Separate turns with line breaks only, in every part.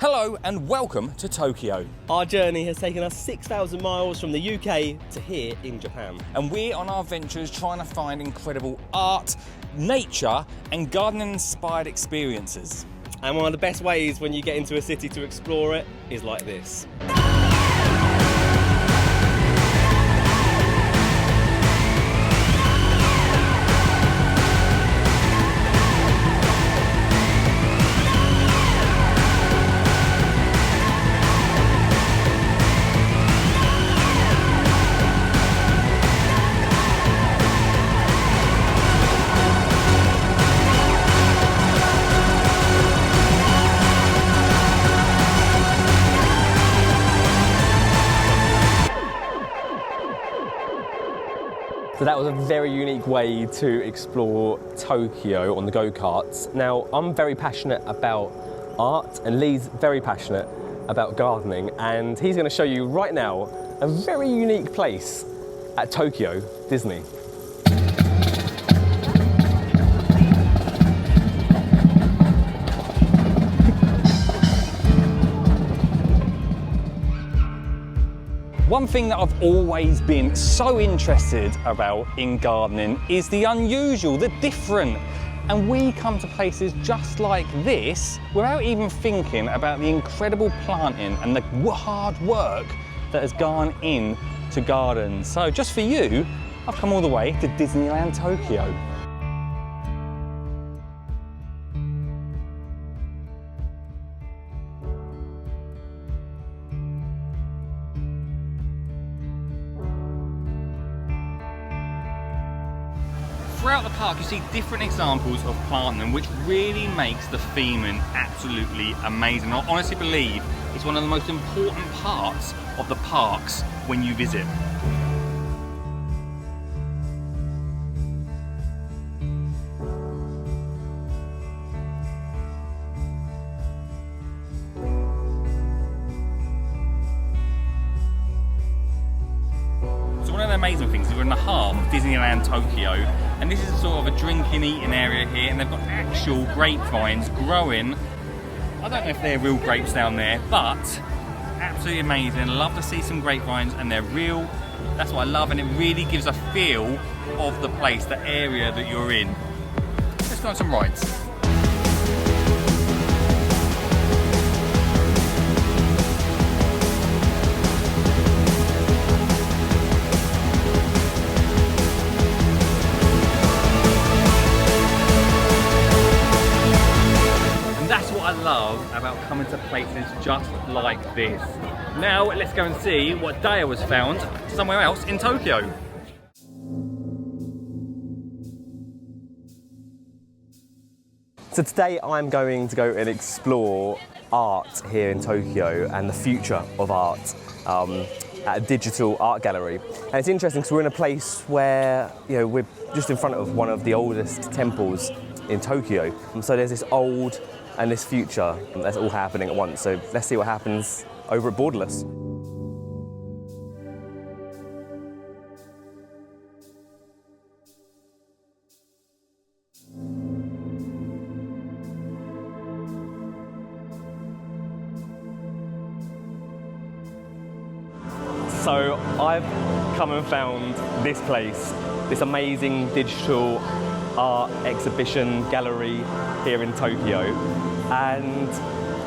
Hello and welcome to Tokyo.
Our journey has taken us 6,000 miles from the UK to here in Japan.
And we're on our ventures trying to find incredible art, nature and garden-inspired experiences.
And one of the best ways when you get into a city to explore it is like this.
So that was a very unique way to explore Tokyo on the go-karts. Now, I'm very passionate about art and Lee's very passionate about gardening, and he's going to show you right now a very unique place at Tokyo Disney.
One thing that I've always been so interested about in gardening is the unusual, the different. And we come to places just like this without even thinking about the incredible planting and the hard work that has gone into gardens. So just for you, I've come all the way to Disneyland Tokyo. Throughout the park you see different examples of planting, which really makes the theming absolutely amazing. I honestly believe it's one of the most important parts of the parks when you visit. So one of the amazing things is we're in the heart of Disneyland Tokyo, and this is sort of a drinking, eating area here, and they've got actual grapevines growing. I don't know if they're real grapes down there, but absolutely amazing. Love to see some grapevines, and they're real. That's what I love, and it really gives a feel of the place, the area that you're in. Let's go on some rides. I love about coming to places just like this. Now let's go and see what Daya has found somewhere else in Tokyo.
So today I'm going to go and explore art here in Tokyo and the future of art at a digital art gallery. And it's interesting because we're in a place where, we're just in front of one of the oldest temples in Tokyo. So there's this old and this future, that's all happening at once. So let's see what happens over at Borderless. So I've come and found this place, this amazing digital art exhibition gallery here in Tokyo. And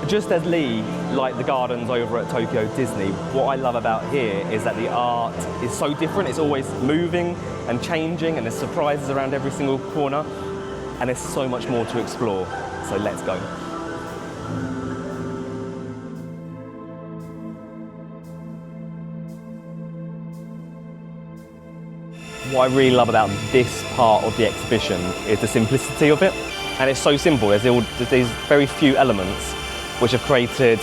just as Lee liked the gardens over at Tokyo Disney, what I love about here is that the art is so different. It's always moving and changing, and there's surprises around every single corner, and there's so much more to explore. So let's go. What I really love about this part of the exhibition is the simplicity of it. And it's so simple. There's these very few elements which have created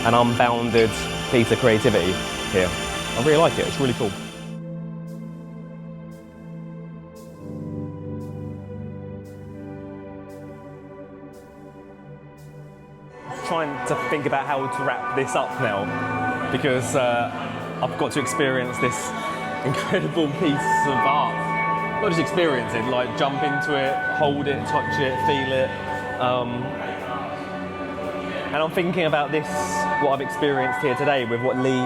an unbounded piece of creativity here. I really like it. It's really cool. Trying to think about how to wrap this up now, because I've got to experience this incredible piece of art. Not just experience it, like jump into it, hold it, touch it, feel it. And I'm thinking about this, what I've experienced here today with what Lee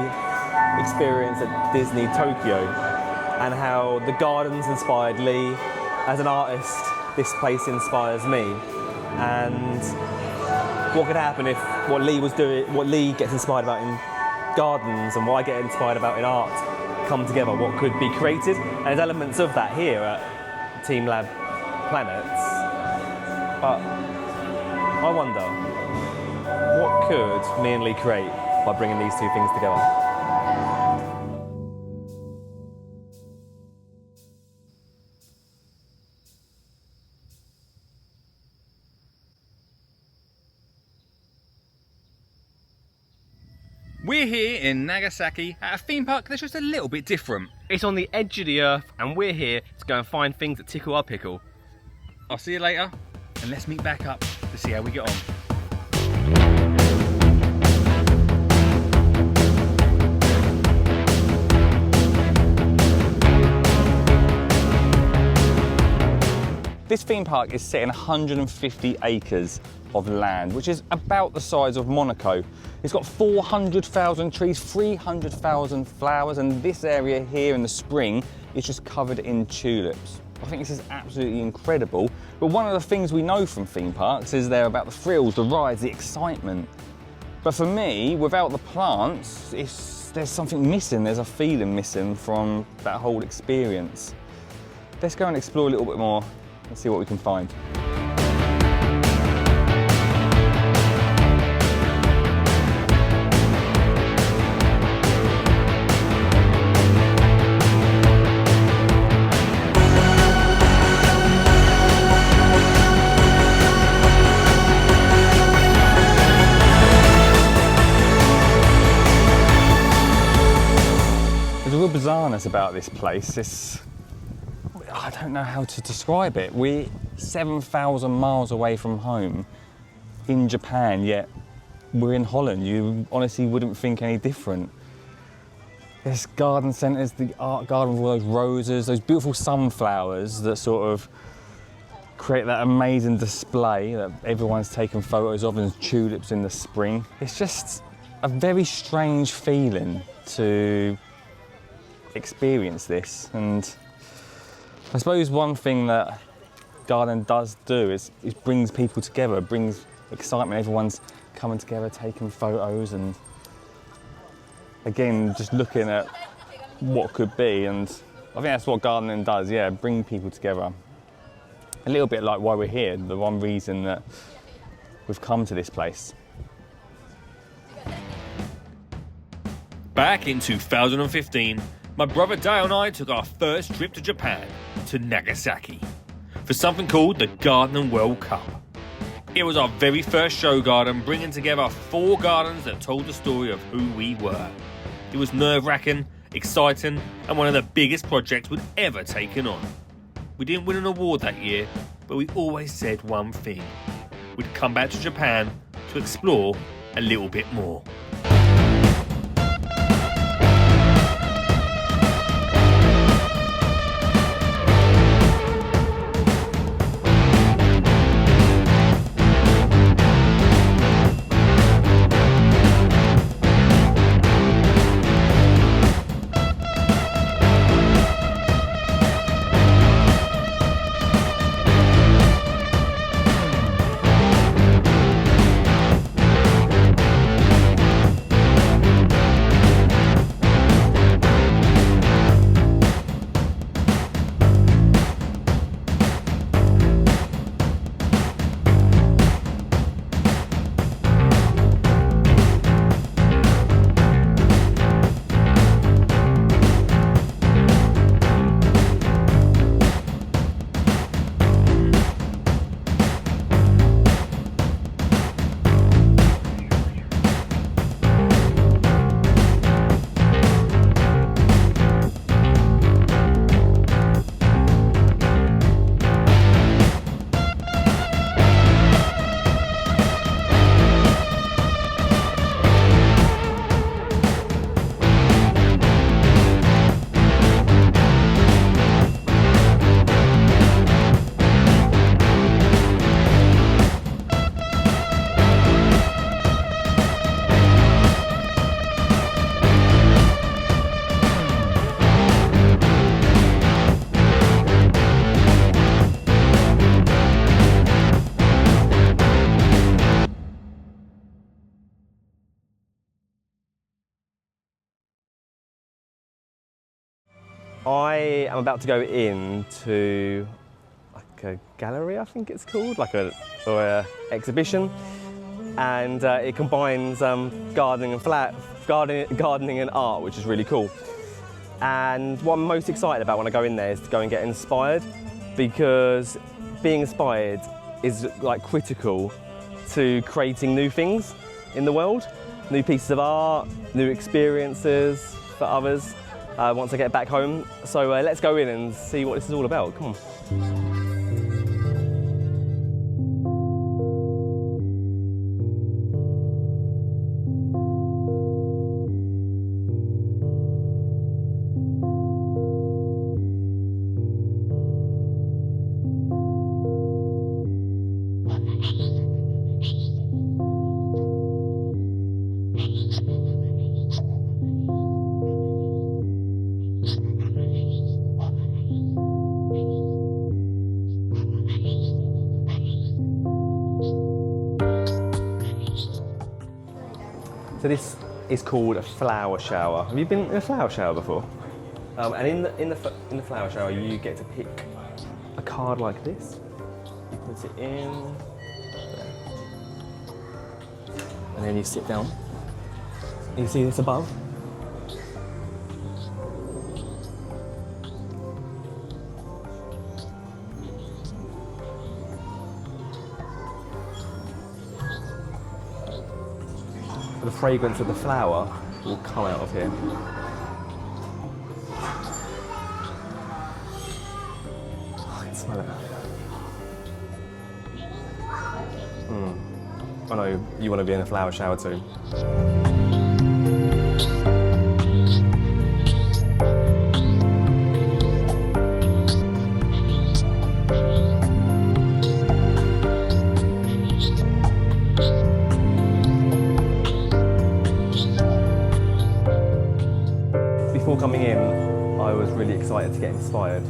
experienced at Disney Tokyo, and how the gardens inspired Lee. As an artist, this place inspires me. And what could happen if what Lee was doing, what Lee gets inspired about in gardens and what I get inspired about in art come together? What could be created? And there's elements of that here at Team Lab Planets. But I wonder, what could me and Lee create by bringing these two things together?
We're here in Nagasaki at a theme park that's just a little bit different.
It's on the edge of the earth, and we're here to go and find things that tickle our pickle.
I'll see you later, and let's meet back up to see how we get on. This theme park is set in 150 acres of land, which is about the size of Monaco. It's got 400,000 trees, 300,000 flowers, and this area here in the spring is just covered in tulips. I think this is absolutely incredible. But one of the things we know from theme parks is they're about the thrills, the rides, the excitement. But for me, without the plants, there's something missing. There's a feeling missing from that whole experience. Let's go and explore a little bit more and see what we can find. There's a real bizarreness about this place. I don't know how to describe it. We're 7,000 miles away from home in Japan, yet we're in Holland. You honestly wouldn't think any different. There's garden centres, the art garden with all those roses, those beautiful sunflowers that sort of create that amazing display that everyone's taken photos of, and tulips in the spring. It's just a very strange feeling to experience this. And I suppose one thing that garden does do is it brings people together, it brings excitement. Everyone's coming together, taking photos, and again, just looking at what could be. And I think that's what gardening does, yeah, bring people together. A little bit like why we're here, the one reason that we've come to this place.
Back in 2015, my brother Dale and I took our first trip to Japan, to Nagasaki, for something called the Garden World Cup. It was our very first show garden, bringing together 4 gardens that told the story of who we were. It was nerve-wracking, exciting, and one of the biggest projects we'd ever taken on. We didn't win an award that year, but we always said one thing: we'd come back to Japan to explore a little bit more.
I am about to go into like a gallery, I think it's called, or a exhibition, and it combines gardening and art, which is really cool. And what I'm most excited about when I go in there is to go and get inspired, because being inspired is like critical to creating new things in the world, new pieces of art, new experiences for others once I get back home. So let's go in and see what this is all about. Come on. So this is called a flower shower. Have you been in a flower shower before? And in the flower shower, you get to pick a card like this. You put it in, and then you sit down. You see this above? The fragrance of the flower will come out of here. I can smell it. I know you want to be in a flower shower too. Before coming in, I was really excited to get inspired.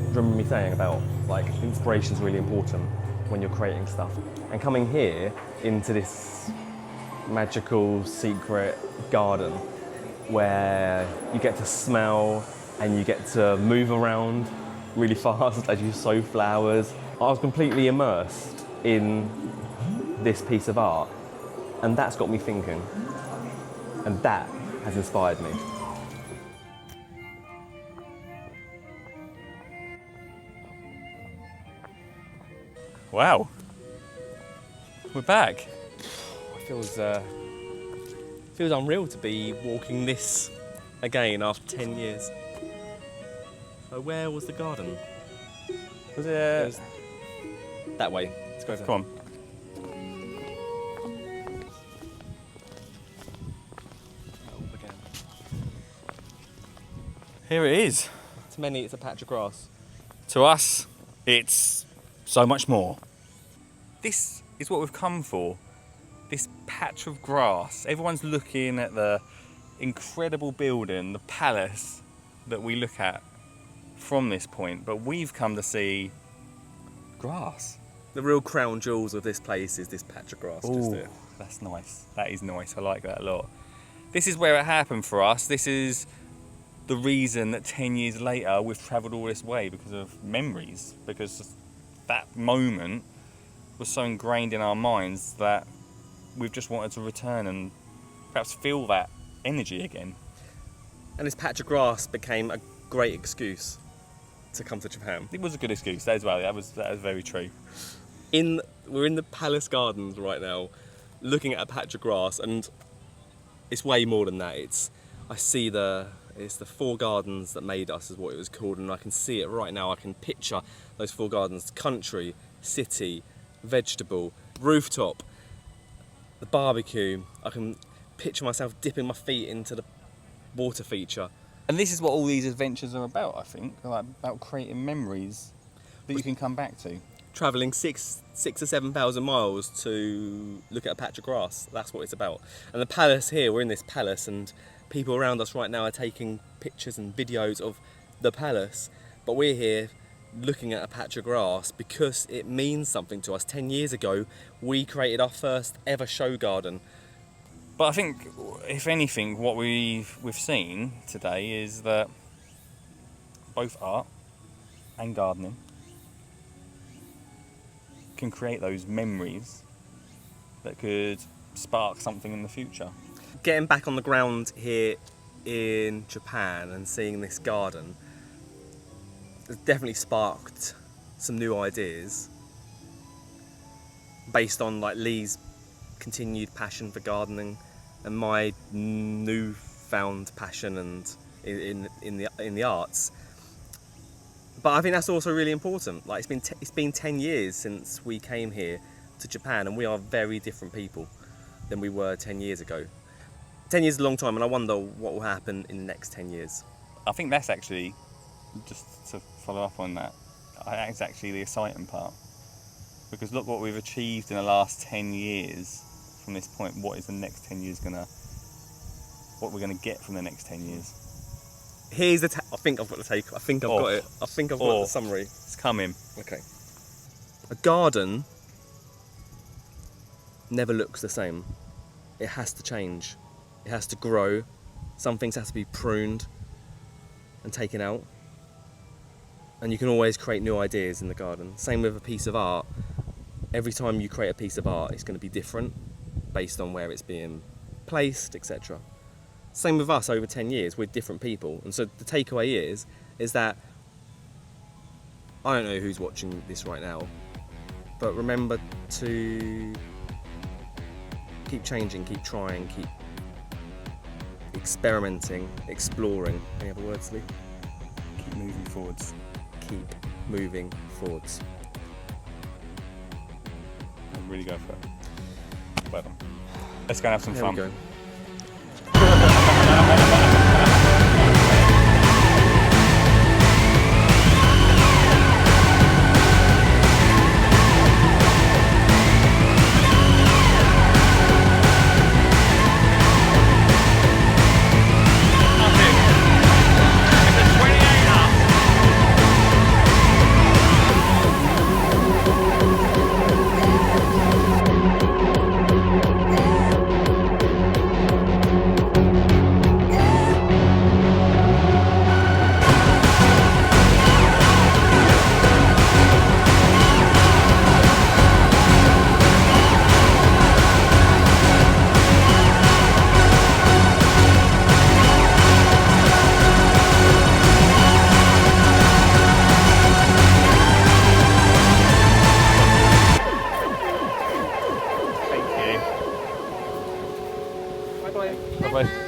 Remember me saying about like inspiration is really important when you're creating stuff. And coming here into this magical secret garden where you get to smell and you get to move around really fast as you sow flowers. I was completely immersed in this piece of art, and that's got me thinking, and that has inspired me.
Wow. We're back.
It feels unreal to be walking this again after 10 years. So where was the garden?
Was
It
it?
was that way. Let's go there.
Come on.
Again.
Here it is.
To many, it's a patch of grass.
To us, it's so much more. This is what we've come for. This patch of grass. Everyone's looking at the incredible building, the palace that we look at from this point, but we've come to see grass.
The real crown jewels of this place is this patch of grass just
Ooh,
there.
that's nice. That is nice. I like that a lot. This is where it happened for us. This is the reason that 10 years later we've travelled all this way, because of memories, because that moment was so ingrained in our minds that we've just wanted to return and perhaps feel that energy again.
And this patch of grass became a great excuse to come to Japan.
It was a good excuse as well. That was very true.
We're in the Palace Gardens right now, looking at a patch of grass, and it's way more than that. It's the four gardens that made us, is what it was called, and I can see it right now. I can picture those four gardens: country, city, vegetable, rooftop, the barbecue. I can picture myself dipping my feet into the water feature.
And this is what all these adventures are about, I think, like about creating memories that you can come back to.
Travelling 6,000 or 7,000 miles to look at a patch of grass. That's what it's about. And the palace here, we're in this palace, and people around us right now are taking pictures and videos of the palace, but we're here looking at a patch of grass because it means something to us. 10 years ago, we created our first ever show garden.
But I think, if anything, what we've seen today is that both art and gardening, can create those memories that could spark something in the future.
Getting back on the ground here in Japan and seeing this garden has definitely sparked some new ideas based on like Lee's continued passion for gardening and my newfound passion and in the arts. But I think that's also really important. Like it's been 10 years since we came here to Japan, and we are very different people than we were 10 years ago. 10 years is a long time, and I wonder what will happen in the next 10 years.
I think that's actually, just to follow up on that, that's actually the exciting part. Because look what we've achieved in the last 10 years from this point. What is the next 10 years what we're gonna get from the next 10 years?
Here's the I think I've got the take. I think I've got it. I think I've got the summary.
It's coming.
Okay. A garden never looks the same. It has to change. It has to grow. Some things have to be pruned and taken out. And you can always create new ideas in the garden. Same with a piece of art. Every time you create a piece of art, it's going to be different based on where it's being placed, etc. Same with us over 10 years, we're different people. And so the takeaway is that I don't know who's watching this right now, but remember to keep changing, keep trying, keep experimenting, exploring. Any other words, Lee?
Keep moving forwards.
Keep moving forwards.
Really go for it. Well done. Let's go and have some
There
fun.
we go.
Bye.